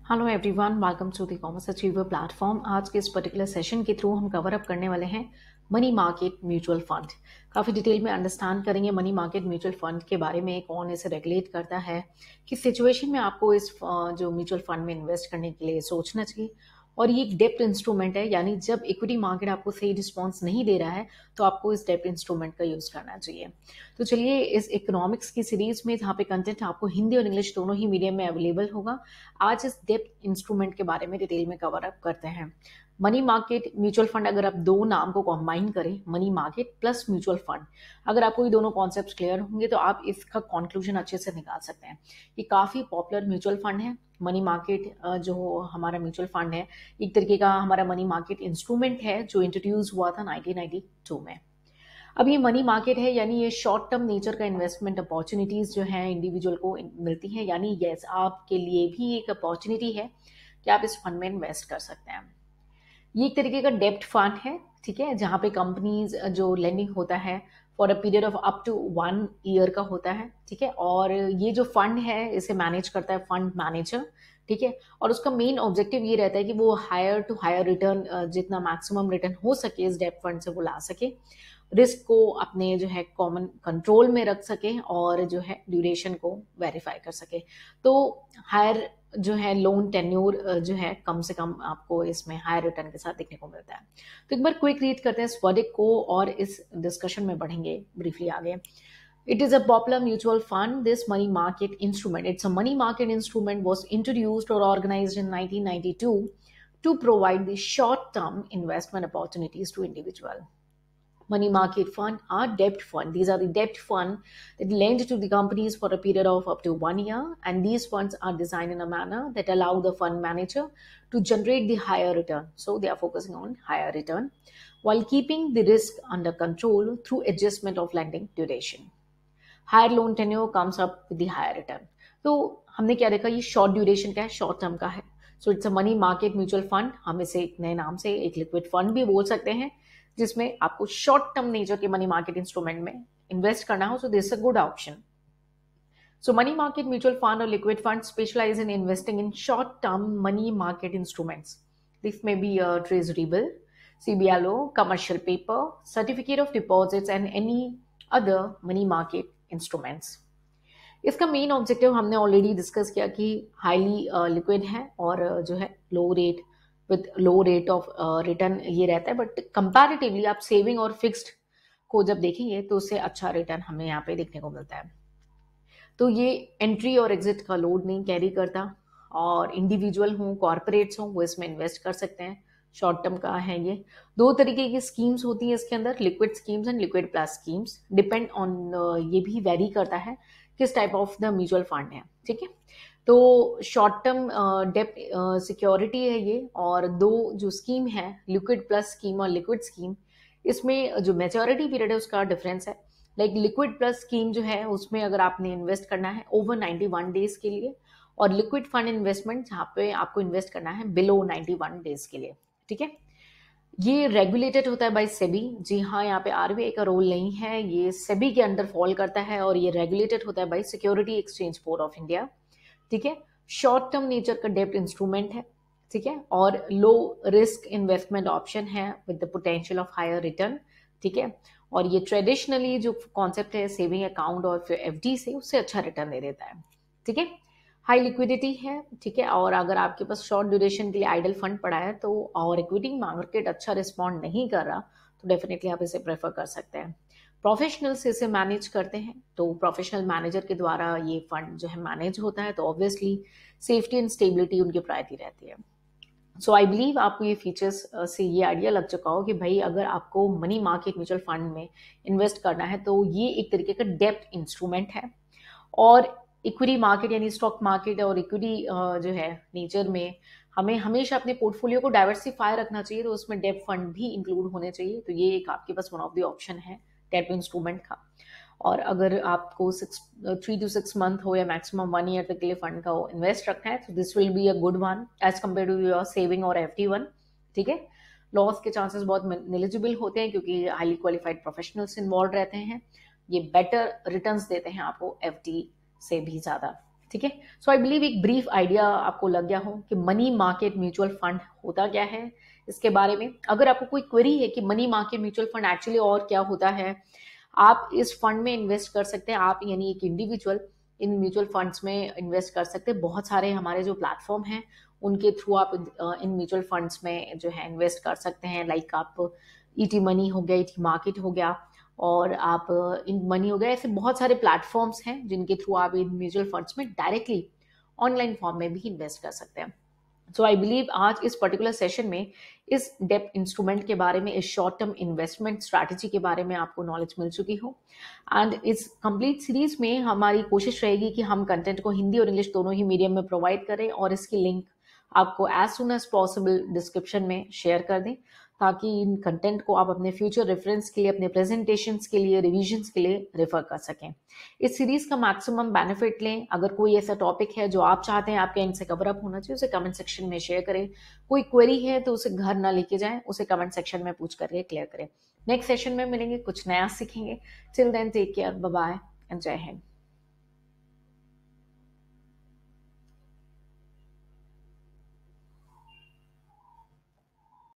Hello everyone, welcome to the commerce achiever platform. आज के इस पर्टिकुलर सेशन के थ्रू हम कवर अप करने वाले हैं मनी मार्केट म्यूचुअल फंड। काफ़ी डिटेल में अंडरस्टैंड करेंगे मनी मार्केट म्यूचुअल फंड के बारे में, कौन इसे रेगुलेट करता है, किस सिचुएशन में आपको इस जो म्यूचुअल फंड में इन्वेस्ट करने के लिए सोचना चाहिए। और ये एक डेप्ट इंस्ट्रूमेंट है, यानी जब इक्विटी मार्केट आपको सही रिस्पॉन्स नहीं दे रहा है तो आपको इस डेप्ट इंस्ट्रूमेंट का यूज़ करना चाहिए। तो चलिए, इस इकोनॉमिक्स की सीरीज में जहाँ पे कंटेंट आपको हिंदी और इंग्लिश दोनों ही मीडियम में अवेलेबल होगा, आज इस डेप्थ इंस्ट्रूमेंट के बारे में डिटेल में कवर अप करते हैं। मनी मार्केट म्यूचुअल फंड, अगर आप दो नाम को कंबाइन करें, money market plus mutual fund, अगर आपको ये दोनों कॉन्सेप्ट्स क्लियर होंगे तो आप इसका कंक्लूजन अच्छे से निकाल सकते हैं। ये काफ़ी पॉपुलर म्यूचुअल फंड है। मनी मार्केट जो हमारा म्यूचुअल फंड है, एक तरीके का हमारा मनी मार्केट इंस्ट्रूमेंट है जो इंट्रोड्यूस हुआ था 1992 में। अब ये मनी मार्केट है, यानी ये शॉर्ट टर्म नेचर का इन्वेस्टमेंट अपॉर्चुनिटीज जो है इंडिविजुअल को मिलती है, यानी यस, आपके लिए भी एक अपॉर्चुनिटी है कि आप इस फंड में इन्वेस्ट कर सकते हैं। ये एक तरीके का डेप्ट फंड है, ठीक है, जहाँ पे कंपनीज जो लेंडिंग होता है for a period of up to 1 year का होता है, ठीक है। और ये जो फंड है इसे मैनेज करता है फंड मैनेजर, ठीक है। और उसका मेन ऑब्जेक्टिव ये रहता है कि वो हायर टू हायर रिटर्न, जितना मैक्सिमम रिटर्न हो सके इस डेप्ट फंड से वो ला सके, रिस्क को अपने जो है कॉमन कंट्रोल में रख सके और जो है ड्यूरेशन को वेरीफाई कर सके। तो हायर जो है लोन टेन्योर जो है कम से कम आपको इसमें हायर रिटर्न के साथ देखने को मिलता है। तो एक बार क्विक रीड करते हैं इस वर्डिक्ट को और इस डिस्कशन में बढ़ेंगे ब्रीफली आगे। It is a popular mutual fund. This money market instrument, it's a money market instrument, was introduced or organized in 1992 to provide the short-term investment opportunities to individual. Money market fund are debt fund. These are the debt fund that lend to the companies for a period of up to 1 year, and these funds are designed in a manner that allow the fund manager to generate the higher return. So they are focusing on higher return while keeping the risk under control through adjustment of lending duration. Higher loan tenure comes up with the higher return. तो हमने क्या देखा, ये short duration का है, short term का है। So it's a money market mutual fund. हम इसे एक नए नाम से एक लिक्विड फंड भी बोल सकते हैं, जिसमें आपको शॉर्ट टर्म नेचर के मनी मार्केट इंस्ट्रूमेंट में इन्वेस्ट करना हो, so this a good option. So money market mutual fund or liquid fund specialize in investing in short-term money market instruments. This may be a treasury bill, CBLO, commercial paper, certificate of deposits and any other money market instruments. इसका main objective हमने already discuss किया कि highly liquid है और जो है low rate with low rate of return ये रहता है, बट कंपैरेटिवली आप सेविंग और फिक्स्ड को जब देखेंगे तो उससे अच्छा रिटर्न हमें यहाँ पे देखने को मिलता है। तो ये एंट्री और एग्जिट का लोड नहीं कैरी करता, और इंडिविजुअल हों कॉर्पोरेट्स हों वो इसमें इन्वेस्ट कर सकते हैं। शॉर्ट टर्म का है ये। दो तरीके की स्कीम्स होती हैं इसके अंदर, liquid schemes and liquid plus schemes. Depend on ये भी वेरी करता है किस type of the mutual fund है, ठीक है। तो शॉर्ट टर्म डेप्ट सिक्योरिटी है ये, और दो जो स्कीम है लिक्विड प्लस स्कीम और लिक्विड स्कीम, इसमें जो मेच्योरिटी पीरियड है उसका डिफरेंस है। लाइक लिक्विड प्लस स्कीम जो है उसमें अगर आपने इन्वेस्ट करना है ओवर 91 डेज के लिए, और लिक्विड फंड इन्वेस्टमेंट जहाँ पे आपको इन्वेस्ट करना है बिलो 91 डेज के लिए, ठीक है। ये रेगुलेटेड होता है बाय सेबी। जी हाँ, यहाँ पे आरबीआई का रोल नहीं है, ये सेबी के अंडर फॉल करता है, और ये रेगुलेटेड होता है bye security exchange board of India, ठीक है। शॉर्ट टर्म नेचर का डेप्ट इंस्ट्रूमेंट है, ठीक है, और लो रिस्क इन्वेस्टमेंट ऑप्शन है with the potential of higher return, ठीक है। और ये ट्रेडिशनली जो कॉन्सेप्ट है सेविंग अकाउंट और फिर एफडी से, उससे अच्छा रिटर्न दे देता है, ठीक है। हाई लिक्विडिटी है, ठीक है, और अगर आपके पास शॉर्ट ड्यूरेशन के लिए आइडल फंड पड़ा है तो, और इक्विटी मार्केट अच्छा रिस्पॉन्ड नहीं कर रहा, तो डेफिनेटली आप इसे प्रेफर कर सकते हैं। प्रोफेशनल्स इसे मैनेज करते हैं, तो प्रोफेशनल मैनेजर के द्वारा ये फंड जो है मैनेज होता है, तो ऑब्वियसली सेफ्टी एंड स्टेबिलिटी उनकी प्रायोरिटी रहती है। सो आई बिलीव आपको ये फीचर्स से ये आइडिया लग चुका हो कि भाई अगर आपको मनी मार्केट म्यूचुअल फंड में इन्वेस्ट करना है तो ये एक तरीके का डेप्ट इंस्ट्रूमेंट है। और इक्विटी मार्केट यानी स्टॉक मार्केट और इक्विटी जो है नेचर में हमें हमेशा अपने पोर्टफोलियो को डाइवर्सिफाई रखना चाहिए, तो उसमें डेप्ट फंड भी इंक्लूड होने चाहिए। तो ये एक आपके पास वन ऑफ द ऑप्शन है डेप्ट इंस्ट्रूमेंट का। और अगर आपको 3 to 6 मंथ हो या मैक्सिमम 1 ईयर तक के लिए फंड का इन्वेस्ट रखना है, तो this will be a good one as compared to your saving और एफडी वन, ठीक है। लॉस के चांसेस बहुत नेग्लिजिबल होते हैं क्योंकि हाईली क्वालिफाइड प्रोफेशनल्स इन्वॉल्व रहते हैं। ये बेटर रिटर्न्स देते हैं आपको एफडी से भी ज्यादा। ठीक है। सो आई बिलीव एक ब्रीफ आइडिया आपको लग गया हो कि मनी मार्केट म्यूचुअल फंड होता क्या है। इसके बारे में अगर आपको कोई क्वेरी है कि money market mutual fund actually और क्या होता है, आप इस फंड में इन्वेस्ट कर सकते हैं। आप यानी एक इंडिविजुअल इन म्यूचुअल फंड्स में इन्वेस्ट कर सकते हैं। बहुत सारे हमारे जो प्लेटफॉर्म हैं उनके थ्रू आप इन म्यूचुअल फंड्स में जो है इन्वेस्ट कर सकते हैं। लाइक आप ईटी मनी हो गया, ईटी मार्केट हो गया, और आप इन मनी हो गया, ऐसे बहुत सारे प्लेटफॉर्म्स हैं जिनके थ्रू आप इन म्यूचुअल फंड्स में डायरेक्टली ऑनलाइन फॉर्म में भी इन्वेस्ट कर सकते हैं। सो आई बिलीव आज इस पर्टिकुलर सेशन में इस डेप्ट इंस्ट्रूमेंट के बारे में, इस शॉर्ट टर्म इन्वेस्टमेंट स्ट्रैटेजी के बारे में आपको नॉलेज मिल चुकी हो। एंड इस कंप्लीट सीरीज में हमारी कोशिश रहेगी कि हम कंटेंट को हिंदी और इंग्लिश दोनों ही मीडियम में प्रोवाइड करें, और इसकी लिंक आपको as soon as possible description में शेयर कर दें, ताकि इन कंटेंट को आप अपने फ्यूचर रेफरेंस के लिए, अपने प्रेजेंटेशंस के लिए, रिविजन्स के लिए रेफर कर सकें। इस सीरीज का मैक्सिमम बेनिफिट लें। अगर कोई ऐसा टॉपिक है जो आप चाहते हैं आपके एंड से कवर अप होना चाहिए, उसे कमेंट सेक्शन में शेयर करें। कोई क्वेरी है तो उसे घर ना लेके जाएं, उसे कमेंट सेक्शन में पूछ करके क्लियर करें। नेक्स्ट सेशन में मिलेंगे, कुछ नया सीखेंगे। Till then take care, bye bye and Jai Hind.